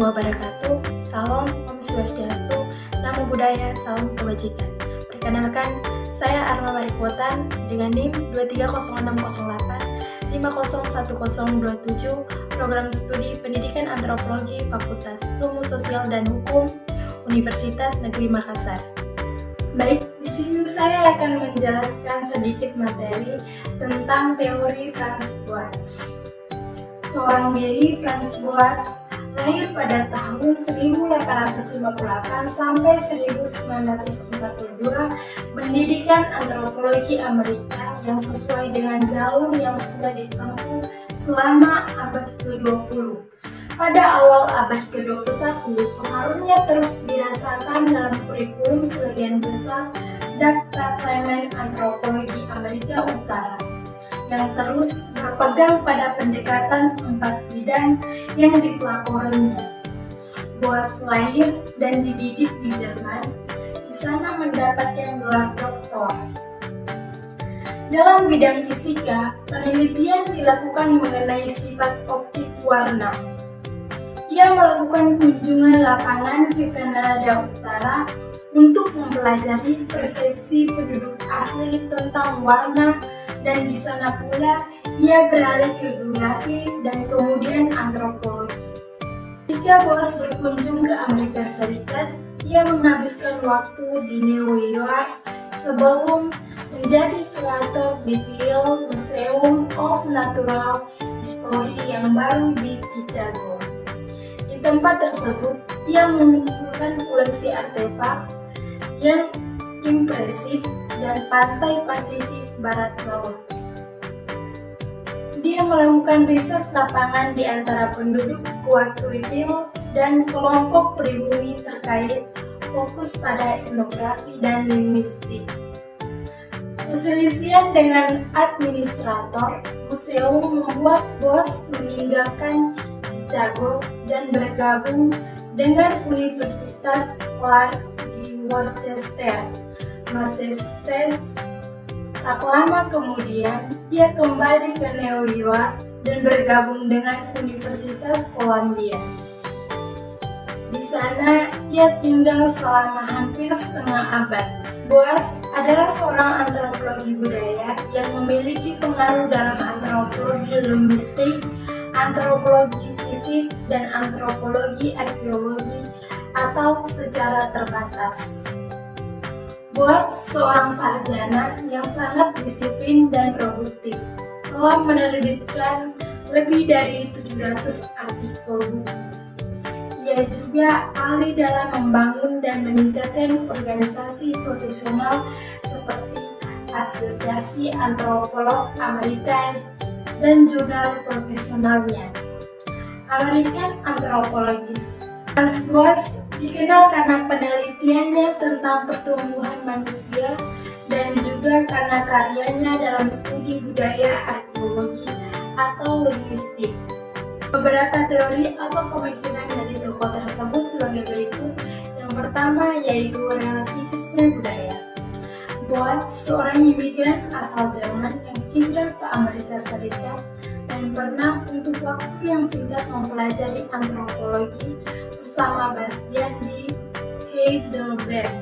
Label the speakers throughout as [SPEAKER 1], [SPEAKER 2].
[SPEAKER 1] wabarakatuh. Salam Om Swastiastu, Namo Buddhaya, salam kebajikan. Perkenalkan, saya Arma Marikwotan dengan NIM 230608 501027, Program Studi Pendidikan Antropologi Fakultas Ilmu Sosial dan Hukum Universitas Negeri Makassar. Baik, di sini saya akan menjelaskan sedikit materi tentang teori Franz Boas. Seorang diri, Franz Boas, lahir pada tahun 1858 sampai 1942, pendidikan antropologi Amerika yang sesuai dengan jalur yang sudah ditempuh selama abad ke-20. Pada awal abad ke-21, pengaruhnya terus dirasakan dalam kurikulum sebagian besar Departemen Antropologi Amerika Utara, yang terus berpegang pada pendekatan 4 bidang yang dipeloporinya. Boas lahir dan dididik di Jerman, di sana mendapatkan gelar doktor. Dalam bidang fisika, penelitian dilakukan mengenai sifat optik warna. Ia melakukan kunjungan lapangan ke Kanada Utara untuk mempelajari persepsi penduduk asli tentang warna, dan di sana pula ia beralih ke geografi dan kemudian antropologi. Ketika Boas berkunjung ke Amerika Serikat, ia menghabiskan waktu di New York sebelum menjadi kurator di Field Museum of Natural History yang baru di Chicago. Di tempat tersebut, ia mengumpulkan koleksi artefak yang impresif dan pantai Pasifik Barat Laut. Dia melakukan riset lapangan di antara penduduk Quaquetil dan kelompok pribumi terkait, fokus pada etnografi dan linguistik. Perselisihan dengan administrator museum membuat Boas meninggalkan Chicago dan bergabung dengan Universitas Clark di Worcester, Massachusetts. Tak lama kemudian, ia kembali ke New York dan bergabung dengan Universitas Columbia. Di sana, ia tinggal selama hampir setengah abad. Boas adalah seorang antropologi budaya yang memiliki pengaruh dalam antropologi linguistik, antropologi fisik, dan antropologi arkeologi atau secara terbatas. Boas seorang sarjana yang sangat disiplin dan produktif, telah menerbitkan lebih dari 700 artikel buku. Ia juga ahli dalam membangun dan meningkatkan organisasi profesional seperti Asosiasi Antropolog Amerika dan jurnal profesionalnya, American Anthropologist. Franz Boas dikenal karena penelitiannya tentang pertumbuhan manusia dan juga karena karyanya dalam studi budaya arkeologi atau linguistik. Beberapa teori atau pemikiran dari tokoh tersebut sebagai berikut. Yang pertama yaitu relativisme budaya. Boas seorang imigran asal Jerman yang hijrah ke Amerika Serikat dan pernah untuk waktu yang singkat mempelajari antropologi bersama Bastian di Heidelberg,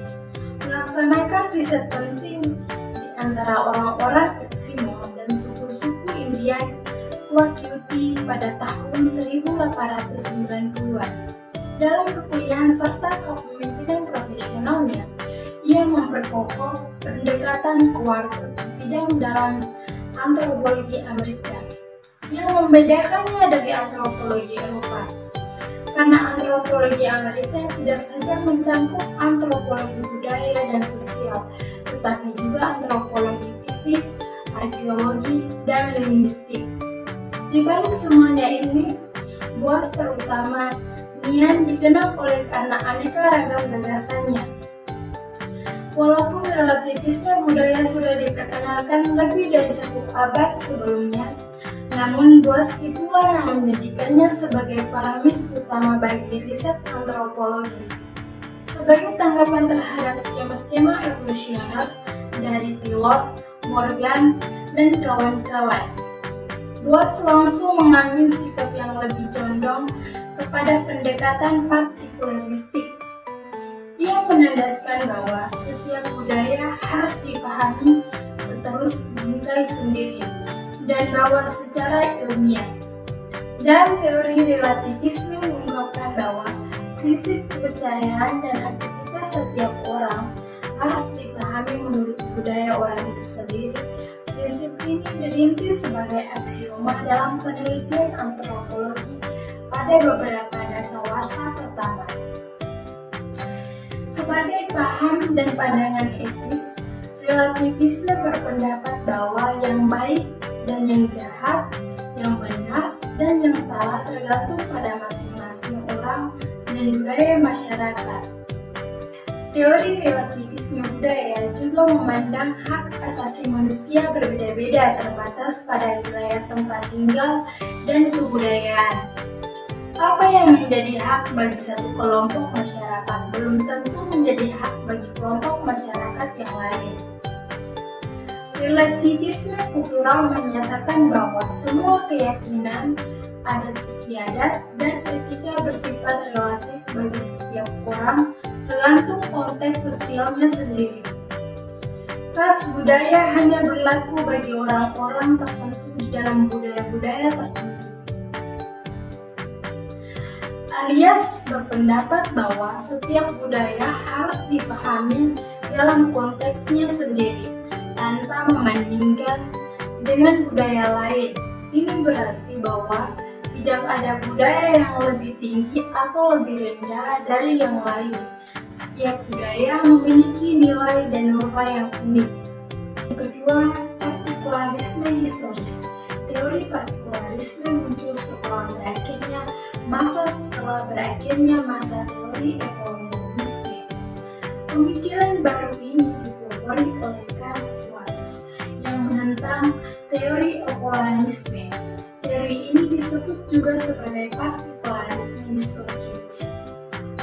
[SPEAKER 1] melaksanakan riset penting di antara orang-orang Eskimo dan suku-suku Indian Quaquetil pada tahun 1890-an. Dalam perkuliahan serta kepemimpinan profesionalnya, ia memperkokoh pendekatan kuartet bidang dalam antropologi Amerika yang membedakannya dari antropologi Eropa. Karena antropologi Amerika tidak saja mencakup antropologi budaya dan sosial, tetapi juga antropologi fisik, arkeologi, dan linguistik. Di balik semuanya ini, Boas terutama Nian dikenal oleh karena aneka ragam gagasannya. Walaupun relativisme budaya sudah diperkenalkan lebih dari 1 abad sebelumnya, namun Boas itulah yang menjadikannya sebagai paramis utama bagi riset antropologis. Sebagai tanggapan terhadap skema-skema evolusioner dari Taylor, Morgan, dan kawan-kawan, Boas langsung mengambil sikap yang lebih condong kepada pendekatan partikularistik. Ia menandaskan bahwa setiap budaya harus dipahami seterus bingkai sendiri dan bahwa secara ilmiah. Dalam teori relativisme mengungkapkan bahwa prinsip kepercayaan dan aktivitas setiap orang harus dipahami menurut budaya orang itu sendiri. Prinsip ini dirintis sebagai aksioma dalam penelitian antropologi pada beberapa dasawarsa pertama. Sebagai paham dan pandangan etis, relativisme berpendapat bahwa yang baik dan yang jahat, yang benar dan yang salah tergantung pada masing-masing orang dan budaya masyarakat. Teori relativisme budaya juga memandang hak asasi manusia berbeda-beda terbatas pada wilayah tempat tinggal dan kebudayaan. Apa yang menjadi hak bagi satu kelompok masyarakat belum tentu menjadi hak bagi kelompok masyarakat yang lain. Relativisme kultural menyatakan bahwa semua keyakinan, adat istiadat, dan etika bersifat relatif bagi setiap orang tergantung konteks sosialnya sendiri. Ras budaya hanya berlaku bagi orang-orang tertentu di dalam budaya-budaya tertentu. Alias berpendapat bahwa setiap budaya harus dipahami dalam konteksnya sendiri tanpa membandingkan dengan budaya lain. Ini berarti bahwa tidak ada budaya yang lebih tinggi atau lebih rendah dari yang lain. Setiap budaya memiliki nilai dan norma yang unik. Yang kedua, partikularisme historis. Teori partikularisme muncul setelah berakhirnya masa teori evolusionisme. Pemikiran baru ini dipelopori oleh Karl Schwarz yang menentang teori evolusionisme. Teori ini disebut juga sebagai partikularisme historis.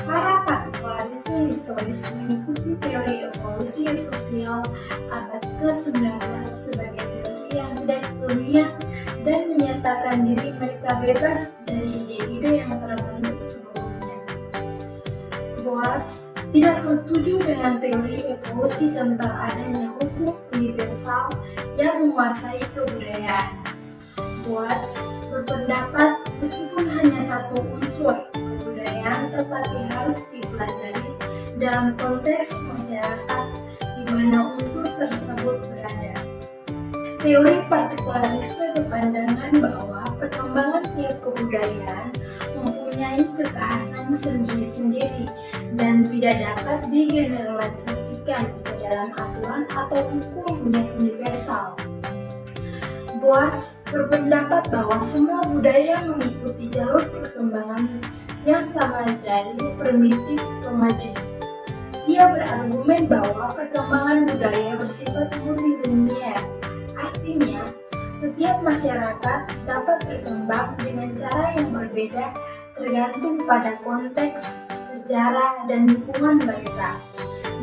[SPEAKER 1] Para partikularisme historis mengikuti teori evolusi sosial abad ke-19 sebagai teori yang tidak ilmiah dan menyatakan diri mereka bebas dari ide-ide yang terbentuk sebelumnya. Boas tidak setuju dengan teori evolusi tentang adanya hukum universal yang menguasai kebudayaan. Boas berpendapat meskipun hanya satu unsur kebudayaan tetapi harus dipelajari dalam konteks masyarakat di mana unsur tersebut berada. Teori partikularisme berpandangan bahwa perkembangan tiap kebudayaan mempunyai kekhasan sendiri-sendiri dan tidak dapat digeneralisasikan ke dalam aturan atau hukum yang universal. Boas berpendapat bahwa semua budaya mengikuti jalur perkembangan yang sama dari primitif ke maju. Ia berargumen bahwa perkembangan budaya bersifat multidunia. Artinya, setiap masyarakat dapat berkembang dengan cara yang berbeda tergantung pada konteks, sejarah, dan lingkungan mereka.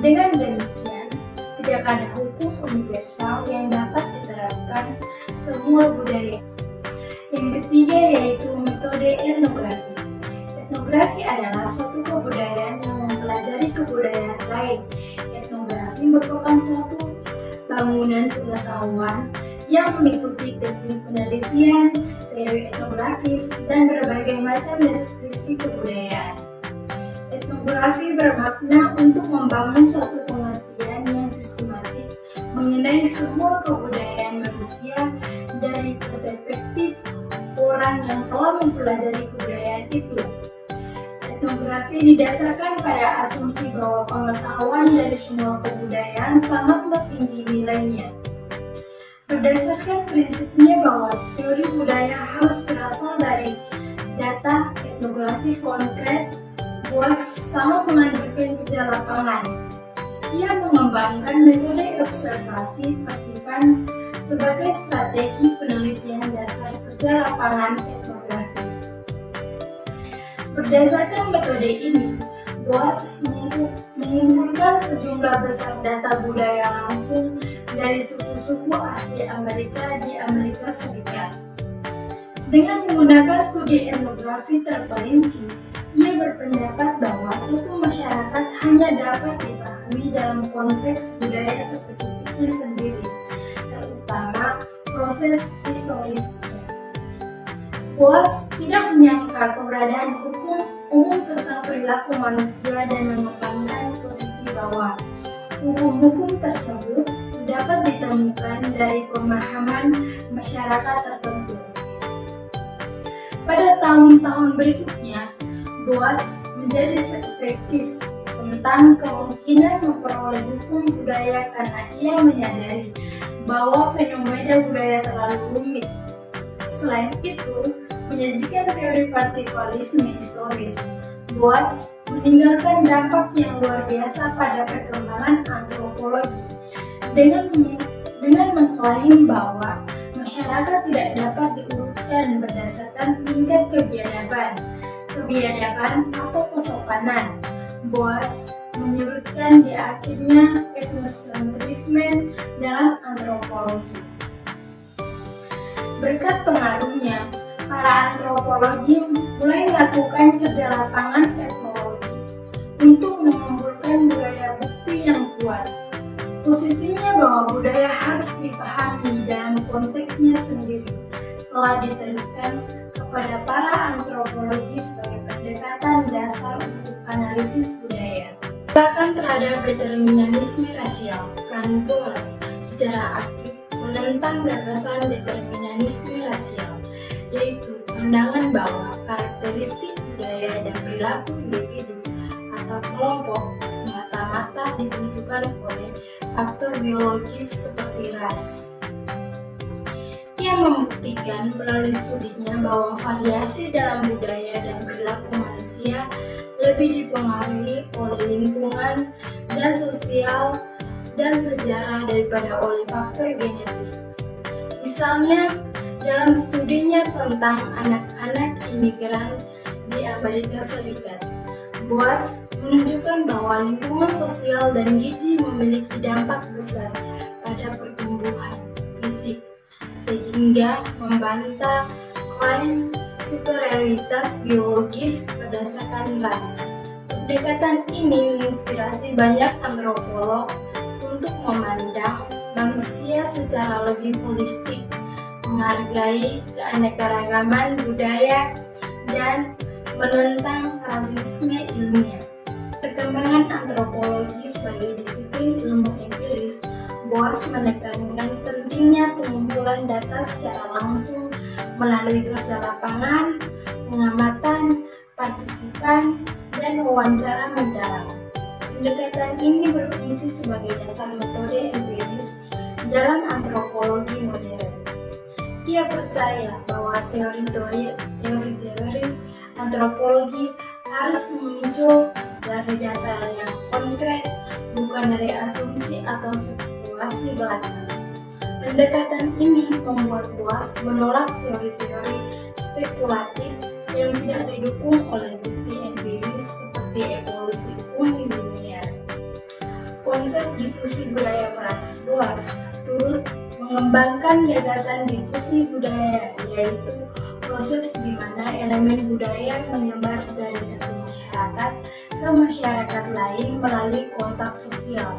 [SPEAKER 1] Dengan demikian, tidak ada hukum universal yang dapat diterapkan semua budaya. Yang ketiga yaitu metode etnografi. Etnografi adalah suatu kebudayaan yang mempelajari kebudayaan lain. Etnografi merupakan suatu bangunan pengetahuan yang mengikuti teknik penelitian, teori etnografis, dan berbagai macam deskripsi kebudayaan. Etnografi bermakna untuk membangun suatu pengertian yang sistematik mengenai semua kebudayaan manusia dari perspektif orang yang telah mempelajari kebudayaan itu. Etnografi didasarkan pada asumsi bahwa pengetahuan dari semua kebudayaan sangatlah tinggi nilainya. Berdasarkan prinsipnya bahwa teori budaya harus berasal dari data etnografi konkret, Boas sangat menganjurkan kerja lapangan. Ia mengembangkan metode observasi partisipan sebagai strategi penelitian dasar kerja lapangan etnografi. Berdasarkan metode ini, Boas mengumpulkan sejumlah besar data budaya langsung dari suku-suku asli Amerika di Amerika Serikat. Dengan menggunakan studi etnografi terperinci, ia berpendapat bahwa suatu masyarakat hanya dapat dipahami dalam konteks budaya spesifiknya sendiri, terutama proses historisnya. Boas tidak menyangkal keberadaan hukum umum tentang perilaku manusia dan mengembangkan posisi bahwa hukum-hukum tersebut dapat ditemukan dari pemahaman masyarakat tertentu. Pada tahun-tahun berikutnya, Boas menjadi skeptis tentang kemungkinan memperoleh hukum budaya karena ia menyadari bahwa fenomena budaya terlalu rumit. Selain itu, menyajikan teori partikulisme historis, Boas meninggalkan dampak yang luar biasa pada perkembangan antropologi dengan mengklaim bahwa masyarakat tidak dapat diurutkan berdasarkan tingkat kebiadaban atau kesopanan. Boas menyebutkan di akhirnya etnosentrisme dalam antropologi. Berkat pengaruhnya, para antropologi mulai melakukan kerja lapangan etnologis untuk mengumpulkan budaya bukti yang kuat. Posisinya bahwa budaya harus dipahami dalam konteksnya sendiri telah diteruskan kepada para antropologi sebagai pendekatan dasar untuk analisis budaya. Penolakan terhadap determinisme rasial, Franz Boas secara aktif menentang gagasan determinisme rasial, yaitu pandangan bahwa karakteristik budaya dan perilaku individu atau kelompok semata-mata ditentukan oleh faktor biologis seperti ras. Ia membuktikan melalui studinya bahwa variasi dalam budaya dan perilaku manusia lebih dipengaruhi oleh lingkungan dan sosial dan sejarah daripada oleh faktor genetik. Misalnya, dalam studinya tentang anak-anak imigran di Amerika Serikat, Boas menunjukkan bahwa lingkungan sosial dan gizi memiliki dampak besar pada pertumbuhan fisik, sehingga membantah klaim superioritas biologis berdasarkan ras. Pendekatan ini menginspirasi banyak antropolog untuk memandang manusia secara lebih holistik, menghargai keanekaragaman budaya, dan menentang rasisme ilmiah. Perkembangan antropologi sebagai disiplin ilmu empiris, Boas menekankan pentingnya pengumpulan data secara langsung melalui kerja lapangan, pengamatan, partisipan, dan wawancara mendalam. Pendekatan ini berfungsi sebagai dasar metode empiris dalam antropologi modern. Ia percaya bahwa teori-teori antropologi harus muncul dari data yang konkret, bukan dari asumsi atau spekulasi belaka. Pendekatan ini membuat Boas menolak teori-teori spekulatif yang tidak didukung oleh bukti empiris seperti evolusi unilinear. Konsep difusi budaya Franz Boas turut mengembangkan gagasan difusi budaya, yaitu proses di mana elemen budaya menyebar dari satu masyarakat ke masyarakat lain melalui kontak sosial.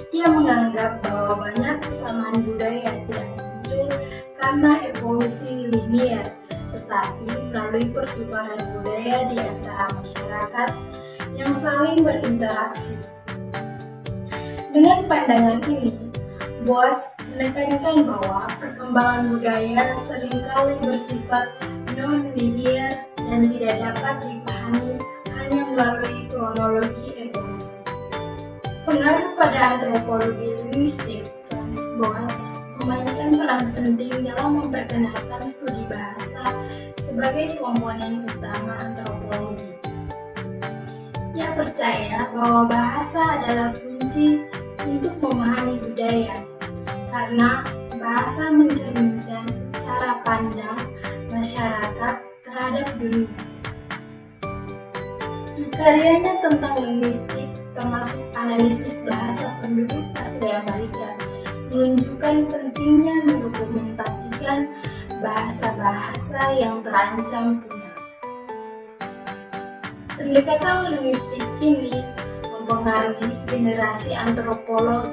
[SPEAKER 1] Ia menganggap bahwa banyak kesamaan budaya tidak muncul karena evolusi linier, tetapi melalui pertukaran budaya di antara masyarakat yang saling berinteraksi. Dengan pandangan ini, Boas menekankan bahwa perkembangan budaya seringkali bersifat non-linear dan tidak dapat dipahami hanya melalui kronologi evolusi. Pengaruh pada antropologi linguistik, Franz Boas memainkan peran penting dalam memperkenalkan studi bahasa sebagai komponen utama antropologi. Ia percaya bahwa bahasa adalah kunci untuk memahami budaya, karena bahasa mencerminkan cara pandang masyarakat terhadap dunia. Karyanya tentang linguistik, termasuk analisis bahasa penduduk asli Amerika, menunjukkan pentingnya mendokumentasikan bahasa-bahasa yang terancam punah. Pendekatan linguistik ini mempengaruhi generasi antropolog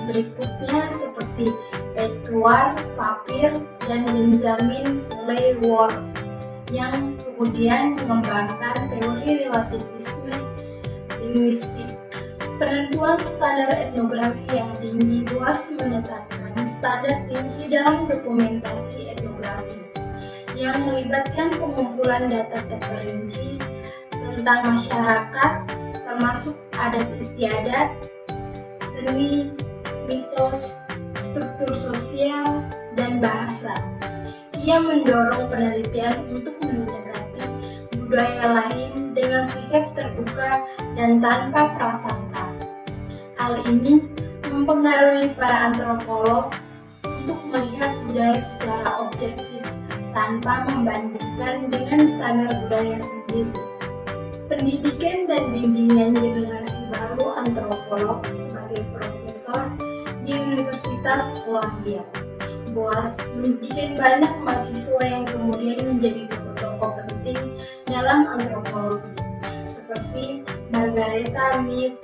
[SPEAKER 1] berikutnya seperti Edward Sapir dan Benjamin Lewis yang kemudian mengembangkan teori relativisme linguistik. Penentuan standar etnografi yang tinggi luas menetapkan standar tinggi dalam dokumentasi etnografi yang melibatkan pengumpulan data terperinci tentang masyarakat, termasuk adat istiadat, seni, mitos, struktur sosial, dan bahasa. Ia mendorong penelitian untuk mendekati budaya lain dengan sikap terbuka dan tanpa prasangka. Hal ini mempengaruhi para antropolog untuk melihat budaya secara objektif tanpa membandingkan dengan standar budaya sendiri. Pendidikan dan bimbingan generasi baru antropolog sebagai profesor di Universitas Columbia. Boas mendidik banyak mahasiswa yang kemudian menjadi tokoh-tokoh penting dalam antropologi, seperti Margaretha Mead,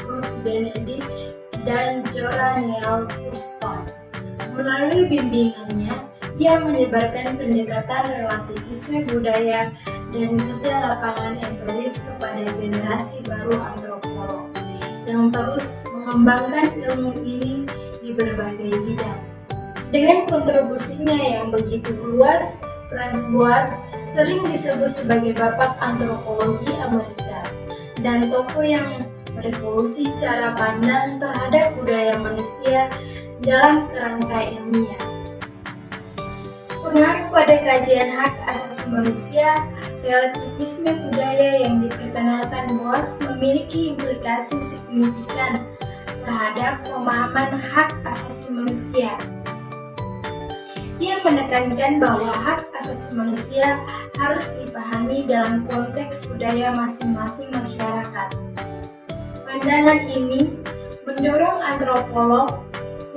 [SPEAKER 1] Ruth Benedict, dan Zora Neale Hurston. Melalui bimbingannya, ia menyebarkan pendekatan relativisme budaya dan kerja lapangan empiris kepada generasi baru antropolog yang terus mengembangkan ilmu ini di berbagai bidang. Dengan kontribusinya yang begitu luas, Franz Boas sering disebut sebagai bapak antropologi Amerika dan tokoh yang merevolusi cara pandang terhadap budaya manusia dalam kerangka ilmiah. Pengaruh pada kajian hak asasi manusia, relativisme budaya yang diperkenalkan Boas memiliki implikasi signifikan terhadap pemahaman hak asasi manusia. Ia menekankan bahwa hak asasi manusia harus dipahami dalam konteks budaya masing-masing masyarakat. Pandangan ini mendorong antropolog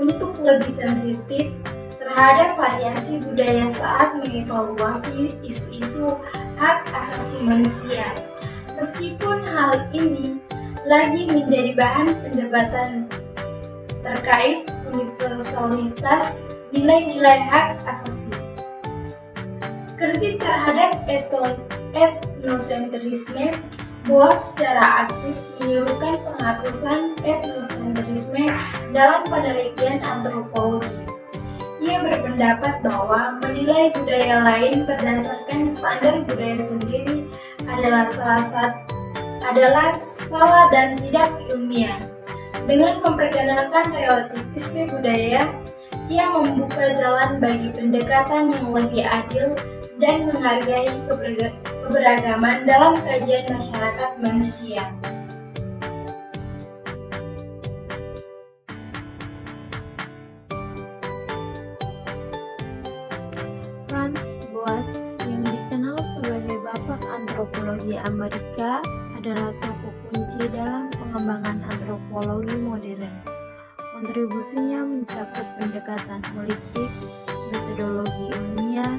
[SPEAKER 1] untuk lebih sensitif terhadap variasi budaya saat mengevaluasi isu-isu hak asasi manusia. Meskipun hal ini lagi menjadi bahan perdebatan terkait universalitas nilai-nilai hak asasi. Kritik terhadap etnosentrisme, Boas secara aktif menyuruhkan penghapusan etnosentrisme dalam penelitian antropologi. Ia berpendapat bahwa menilai budaya lain berdasarkan standar budaya sendiri adalah salah dan tidak ilmiah. Dengan memperkenalkan relativisme budaya, ia membuka jalan bagi pendekatan yang lebih adil dan menghargai keberagaman dalam kajian masyarakat manusia.
[SPEAKER 2] Franz Boas yang dikenal sebagai bapak antropologi Amerika adalah tokoh kunci dalam pengembangan antropologi modern. Kontribusinya mencakup pendekatan holistik, metodologi ilmiah,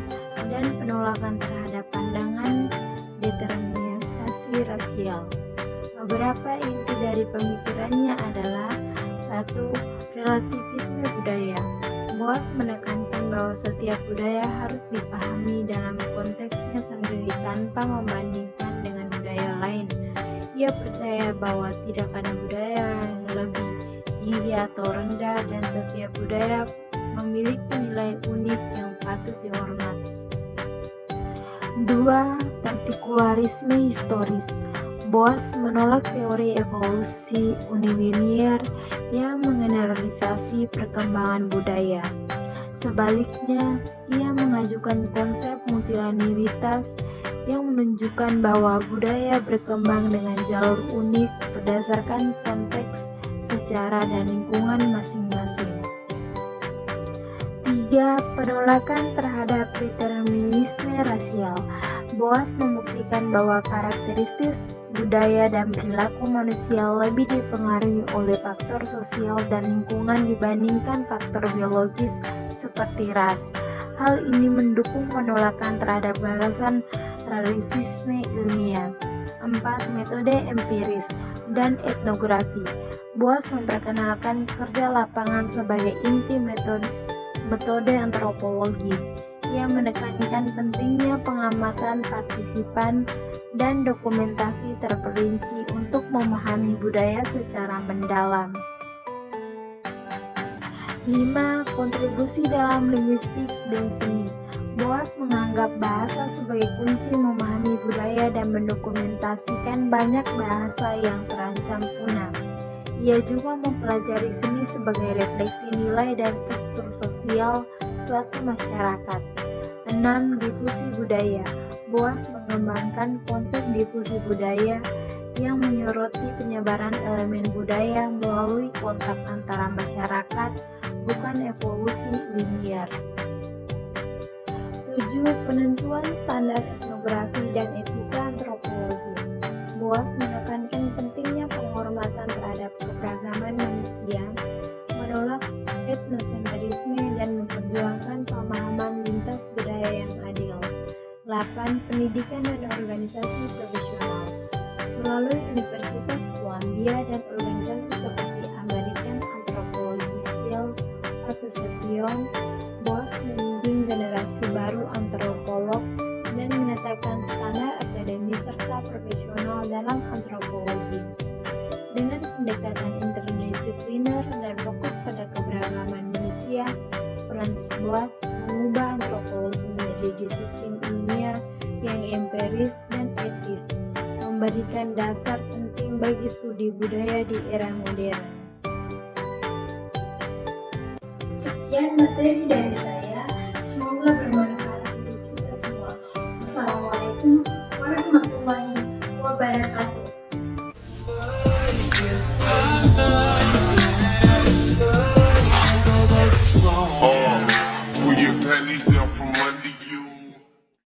[SPEAKER 2] dan penolakan terhadap pandangan determinisasi rasial. Beberapa inti dari pemikirannya adalah 1. Relativisme budaya. Boas menekankan bahwa setiap budaya harus dipahami dalam konteksnya sendiri tanpa membandingkan dengan budaya lain. Ia percaya bahwa tidak ada budaya yang lebih tinggi atau rendah dan setiap budaya memiliki nilai unik yang patut dihormati. 2. Partikularisme historis. Boas menolak teori evolusi unilinier yang mengeneralisasi perkembangan budaya. Sebaliknya, ia mengajukan konsep multilateralitas yang menunjukkan bahwa budaya berkembang dengan jalur unik berdasarkan konteks, sejarah, dan lingkungan masing-masing. 3. Penolakan terhadap determinisme rasial. Boas membuktikan bahwa karakteristik budaya dan perilaku manusia lebih dipengaruhi oleh faktor sosial dan lingkungan dibandingkan faktor biologis seperti ras. Hal ini mendukung penolakan terhadap gagasan rasisme ilmiah. 4. Metode empiris dan etnografi. Boas memperkenalkan kerja lapangan sebagai inti metode antropologi. Ia menekankan pentingnya pengamatan partisipan dan dokumentasi terperinci untuk memahami budaya secara mendalam. 5. Kontribusi dalam linguistik dan seni. Boas menganggap bahasa sebagai kunci memahami budaya dan mendokumentasikan banyak bahasa yang terancam punah. Ia juga mempelajari seni sebagai refleksi nilai dan struktur sosial suatu masyarakat. 6. Difusi budaya. Boas mengembangkan konsep difusi budaya yang menyoroti penyebaran elemen budaya melalui kontak antara masyarakat, bukan evolusi linier. 7. Penentuan standar etnografi dan etika antropologi. Boas menekankan pentingnya penghormatan terhadap keberagaman manusia, menolak etnosentrisme dan memperjuangkan pemahaman lintas budaya yang adil. 8. Pendidikan dan organisasi profesional. Melalui Universitas Columbia dan organisasi seperti American Anthropological Association, Boas membimbing generasi baru antropolog dan menetapkan standar akademis serta profesional dalam antropologi. Dengan pendekatan interdisipliner dan fokus pada keberagaman manusia, Franz Boas mengubah antropologi menjadi disiplin ilmiah yang empiris dan etis, memberikan dasar penting bagi studi budaya di era modern.
[SPEAKER 1] Sekian materi dari saya, semoga bermanfaat untuk kita semua. Wassalamualaikum warahmatullahi wabarakatuh.